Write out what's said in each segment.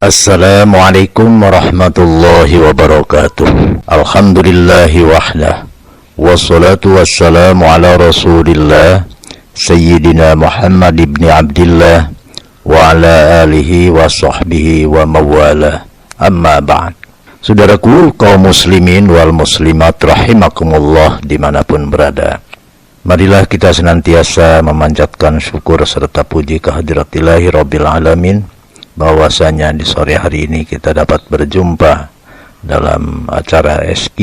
Assalamualaikum warahmatullahi wabarakatuh. Alhamdulillahi wahdah, wassalatu wassalamu ala rasulillah Sayyidina Muhammad ibn Abdillah wa ala alihi wa sahbihi wa mawala. Amma ba'd. Saudaraku kaum muslimin wal muslimat rahimakumullah dimanapun berada, marilah kita senantiasa memanjatkan syukur serta puji kehadiratillahir rabbil alamin, bahwasanya di sore hari ini kita dapat berjumpa dalam acara SQ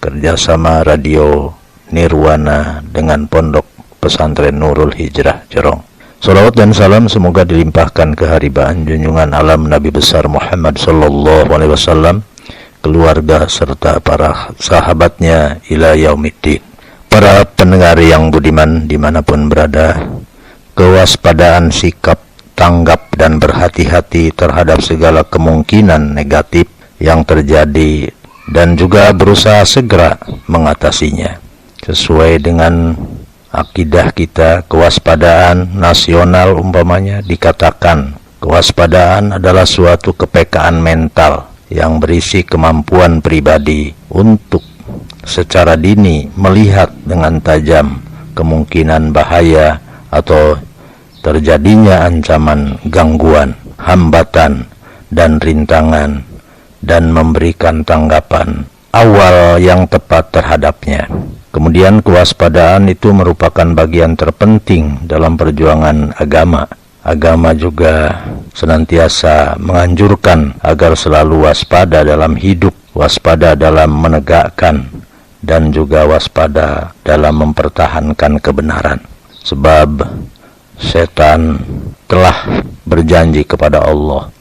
kerjasama Radio Nirwana dengan Pondok Pesantren Nurul Hijrah Jerong. Salawat dan salam semoga dilimpahkan keharibaan junjungan alam Nabi besar Muhammad sallallahu alaihi wasallam, keluarga serta para sahabatnya ila yaumiddin. Para pendengar yang budiman dimanapun berada, kewaspadaan sikap, tanggap dan berhati-hati terhadap segala kemungkinan negatif yang terjadi dan juga berusaha segera mengatasinya. Sesuai dengan akidah kita, kewaspadaan nasional umpamanya dikatakan kewaspadaan adalah suatu kepekaan mental yang berisi kemampuan pribadi untuk secara dini melihat dengan tajam kemungkinan bahaya atau terjadinya ancaman, gangguan, hambatan, dan rintangan, dan memberikan tanggapan awal yang tepat terhadapnya. Kemudian kewaspadaan itu merupakan bagian terpenting dalam perjuangan agama. Agama juga senantiasa menganjurkan agar selalu waspada dalam hidup, waspada dalam menegakkan, dan juga waspada dalam mempertahankan kebenaran. Sebab setan telah berjanji kepada Allah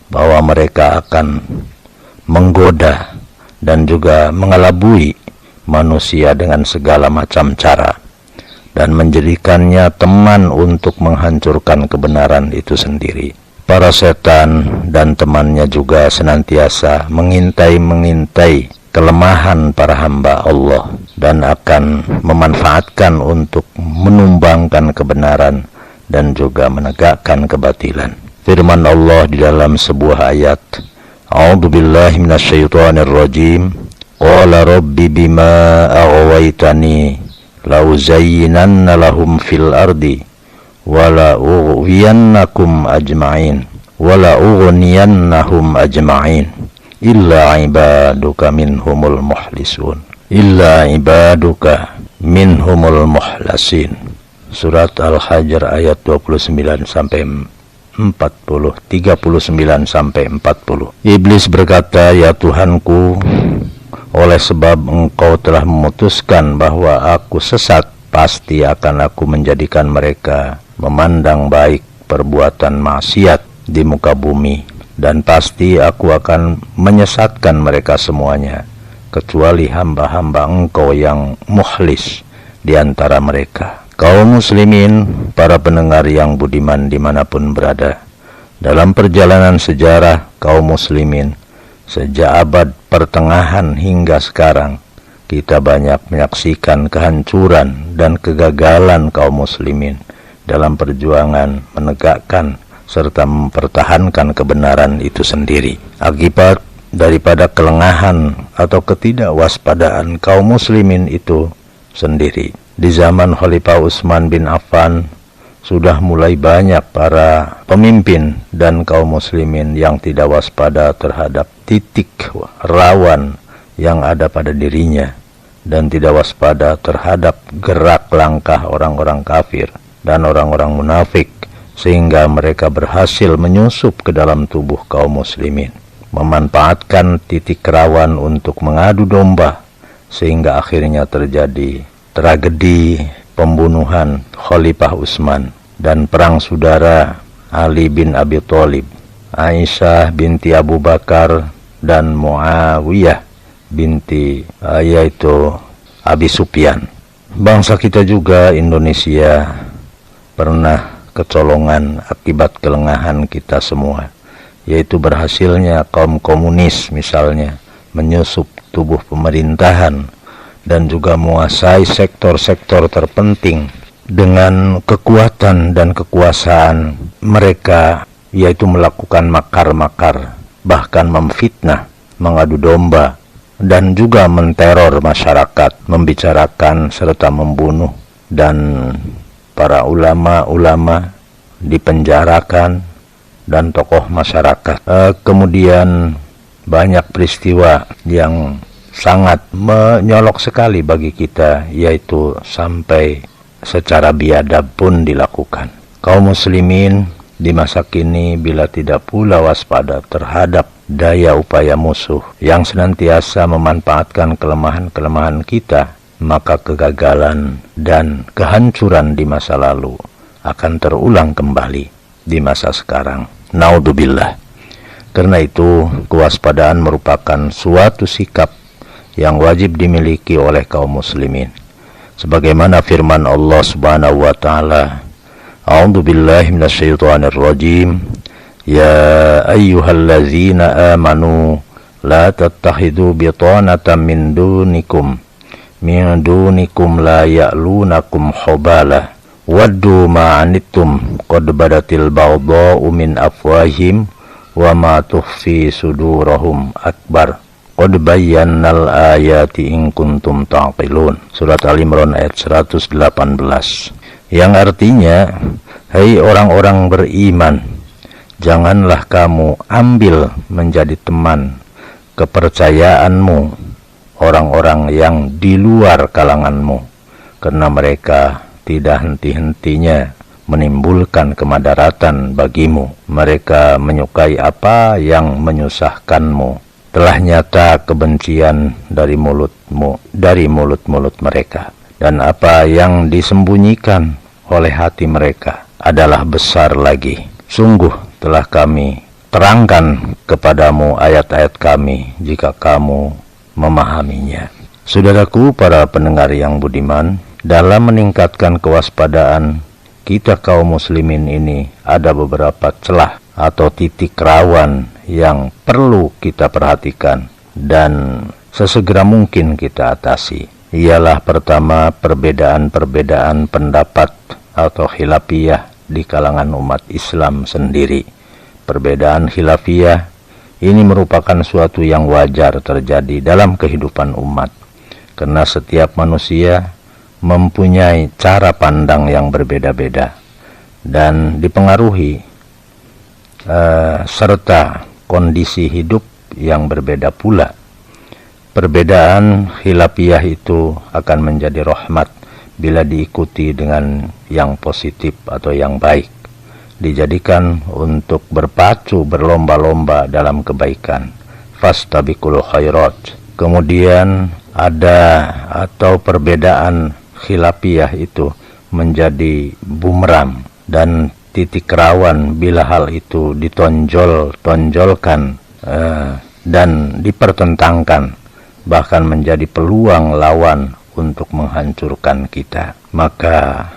bahwa mereka akan menggoda dan juga mengelabui manusia dengan segala macam cara dan menjadikannya teman untuk menghancurkan kebenaran itu sendiri. Para setan dan temannya juga senantiasa mengintai kelemahan para hamba Allah dan akan memanfaatkan untuk menumbangkan kebenaran dan juga menegakkan kebatilan. Firman Allah di dalam sebuah ayat, A'udzubillahi minasyaitonirrajim, Qala rabbi bima aghwaytani lauzayyinanna lahum fil ardi wala ughwiyannakum ajma'in wala ughniyannahum ajma'in illa ibaduka minhumul muhlasin Surat Al-Hajr ayat 29 sampai 40, 39 sampai 40. Iblis berkata, "Ya Tuhanku, oleh sebab Engkau telah memutuskan bahwa aku sesat, pasti akan aku menjadikan mereka memandang baik perbuatan maksiat di muka bumi, dan pasti aku akan menyesatkan mereka semuanya, kecuali hamba-hamba Engkau yang mukhlis di antara mereka." Kaum muslimin, para pendengar yang budiman dimanapun berada, dalam perjalanan sejarah kaum muslimin sejak abad pertengahan hingga sekarang, kita banyak menyaksikan kehancuran dan kegagalan kaum muslimin dalam perjuangan menegakkan serta mempertahankan kebenaran itu sendiri. Akibat daripada kelengahan atau ketidakwaspadaan kaum muslimin itu sendiri. Di zaman Khalifah Utsman bin Affan sudah mulai banyak para pemimpin dan kaum muslimin yang tidak waspada terhadap titik rawan yang ada pada dirinya dan tidak waspada terhadap gerak langkah orang-orang kafir dan orang-orang munafik, sehingga mereka berhasil menyusup ke dalam tubuh kaum muslimin, memanfaatkan titik rawan untuk mengadu domba, sehingga akhirnya terjadi tragedi pembunuhan Khalifah Utsman dan perang saudara Ali bin Abi Thalib, Aisyah binti Abu Bakar, dan Muawiyah binti yaitu Abi Sufyan. Bangsa kita juga, Indonesia, pernah kecolongan akibat kelengahan kita semua, yaitu berhasilnya kaum komunis misalnya menyusup tubuh pemerintahan dan juga menguasai sektor-sektor terpenting dengan kekuatan dan kekuasaan mereka yaitu melakukan makar-makar, bahkan memfitnah, mengadu domba, dan juga menteror masyarakat, membicarakan serta membunuh, dan para ulama-ulama dipenjarakan, dan tokoh masyarakat. Kemudian banyak peristiwa yang sangat menyolok sekali bagi kita, yaitu sampai secara biadab pun dilakukan. Kaum muslimin di masa kini bila tidak pula waspada terhadap daya upaya musuh yang senantiasa memanfaatkan kelemahan-kelemahan kita, maka kegagalan dan kehancuran di masa lalu akan terulang kembali di masa sekarang. Naudzubillah. Karena itu, kewaspadaan merupakan suatu sikap yang wajib dimiliki oleh kaum muslimin. Sebagaimana firman Allah Subhanahu wa taala, A'udzubillahi minasyaitonir rajim. Ya ayyuhallazina amanu la tattakhidhu bitanatan min dunikum la ya'lunakum khabala waddu ma'anittum qad badatil baghdha'u min afwahim wa ma tukhfi sudurahum akbar qad bayyannal ayati in kuntum taqilun. Surat Al-Imran ayat 118, yang artinya, hai orang-orang beriman, janganlah kamu ambil menjadi teman kepercayaanmu orang-orang yang di luar kalanganmu, karena mereka tidak henti-hentinya menimbulkan kemadaratan bagimu. Mereka menyukai apa yang menyusahkanmu. Telah nyata kebencian dari mulut-mulut mereka, dan apa yang disembunyikan oleh hati mereka adalah besar lagi. Sungguh telah kami terangkan kepadamu ayat-ayat kami jika kamu memahaminya. Saudaraku para pendengar yang budiman, dalam meningkatkan kewaspadaan kita kaum muslimin ini ada beberapa celah atau titik rawan yang perlu kita perhatikan dan sesegera mungkin kita atasi. Ialah pertama, perbedaan-perbedaan pendapat atau khilafiyah di kalangan umat Islam sendiri. Perbedaan khilafiyah ini merupakan suatu yang wajar terjadi dalam kehidupan umat, karena setiap manusia mempunyai cara pandang yang berbeda-beda dan dipengaruhi serta kondisi hidup yang berbeda pula. Perbedaan khilafiyah itu akan menjadi rahmat bila diikuti dengan yang positif atau yang baik, dijadikan untuk berpacu berlomba-lomba dalam kebaikan. Fastabiqul khairat. Kemudian ada atau perbedaan khilafiyah itu menjadi bumerang dan titik rawan bila hal itu ditonjolkan dan dipertentangkan, bahkan menjadi peluang lawan untuk menghancurkan kita. Maka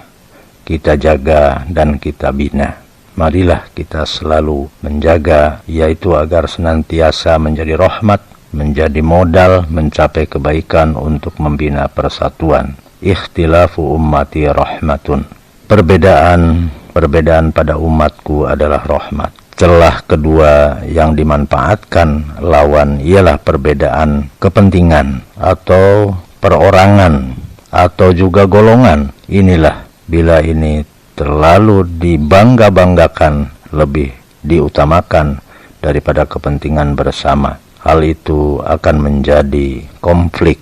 kita jaga dan kita bina. Marilah kita selalu menjaga, yaitu agar senantiasa menjadi rahmat, menjadi modal mencapai kebaikan untuk membina persatuan. Ikhtilafu ummati rahmatun. Perbedaan pada umatku adalah rahmat. Celah kedua yang dimanfaatkan lawan ialah perbedaan kepentingan atau perorangan atau juga golongan. Inilah bila ini terlalu dibangga-banggakan, lebih diutamakan daripada kepentingan bersama, hal itu akan menjadi konflik,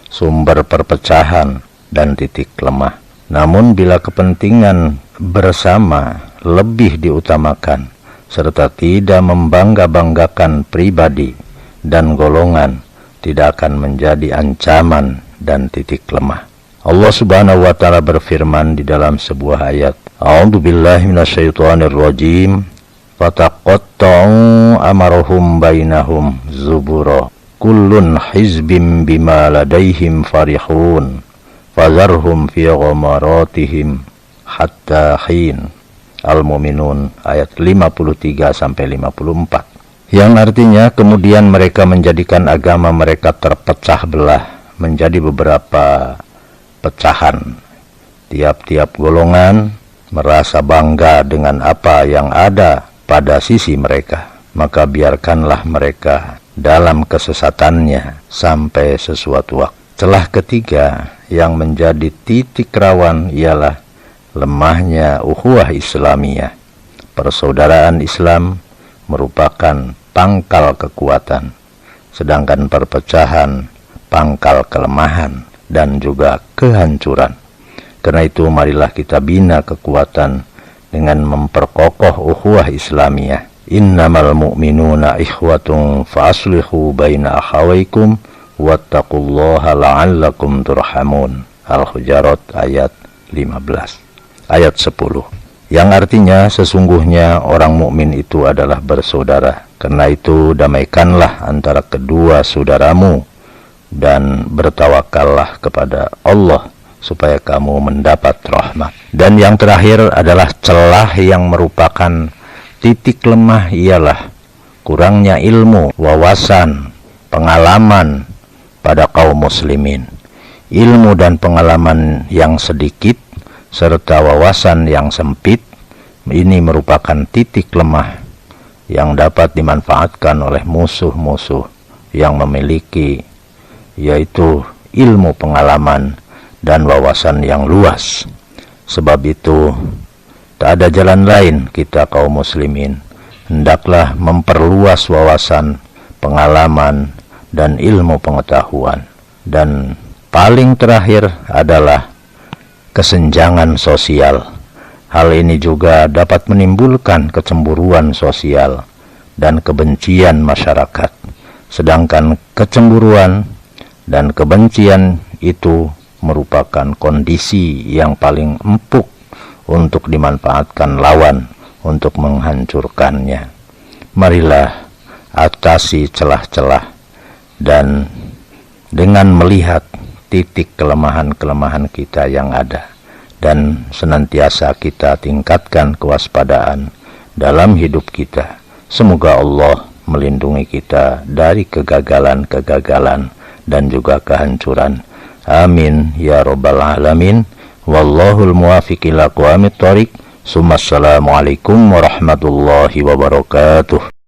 sumber perpecahan dan titik lemah. Namun bila kepentingan bersama lebih diutamakan serta tidak membangga-banggakan pribadi dan golongan, tidak akan menjadi ancaman dan titik lemah. Allah Subhanahu wa taala berfirman di dalam sebuah ayat, A'udzubillahi minasyaitonir rajim. Fataqatta'u amarhum bainahum zubura. Kullun hizbim bima ladaihim farihun. Fazarhum fi ghamaratihim hatta hin. Al-Mu'minun ayat 53-54. Yang artinya kemudian mereka menjadikan agama mereka terpecah belah menjadi beberapa pecahan. Tiap-tiap golongan merasa bangga dengan apa yang ada pada sisi mereka, maka biarkanlah mereka dalam kesesatannya sampai sesuatu waktu. Celah ketiga yang menjadi titik rawan ialah lemahnya ukhuwah Islamiyah. Persaudaraan Islam merupakan pangkal kekuatan, sedangkan perpecahan pangkal kelemahan dan juga kehancuran. Karena itu marilah kita bina kekuatan dengan memperkokoh ukhuwah Islamiyah. Innamal mu'minuna ikhwatun fa'aslihu baina akhawaykum wattaqullaha la'allakum turhamun. Al-Hujarat ayat 15. Ayat 10. Yang artinya sesungguhnya orang mukmin itu adalah bersaudara. Karena itu damaikanlah antara kedua saudaramu dan bertawakallah kepada Allah supaya kamu mendapat rahmat. Dan yang terakhir adalah celah yang merupakan titik lemah ialah kurangnya ilmu, wawasan, pengalaman pada kaum muslimin. Ilmu dan pengalaman yang sedikit serta wawasan yang sempit ini merupakan titik lemah yang dapat dimanfaatkan oleh musuh-musuh yang memiliki yaitu ilmu, pengalaman dan wawasan yang luas. Sebab itu tak ada jalan lain kita kaum muslimin hendaklah memperluas wawasan, pengalaman dan ilmu pengetahuan. Dan paling terakhir adalah kesenjangan sosial. Hal ini juga dapat menimbulkan kecemburuan sosial dan kebencian masyarakat. Sedangkan kecemburuan dan kebencian itu merupakan kondisi yang paling empuk untuk dimanfaatkan lawan untuk menghancurkannya. Marilah atasi celah-celah dan dengan melihat titik kelemahan-kelemahan kita yang ada, dan senantiasa kita tingkatkan kewaspadaan dalam hidup kita. Semoga Allah melindungi kita dari kegagalan-kegagalan dan juga kehancuran. Amin ya rabbal alamin. Wallahul muwaffiq ila aqwamit thoriq. Assalamualaikum warahmatullahi wabarakatuh.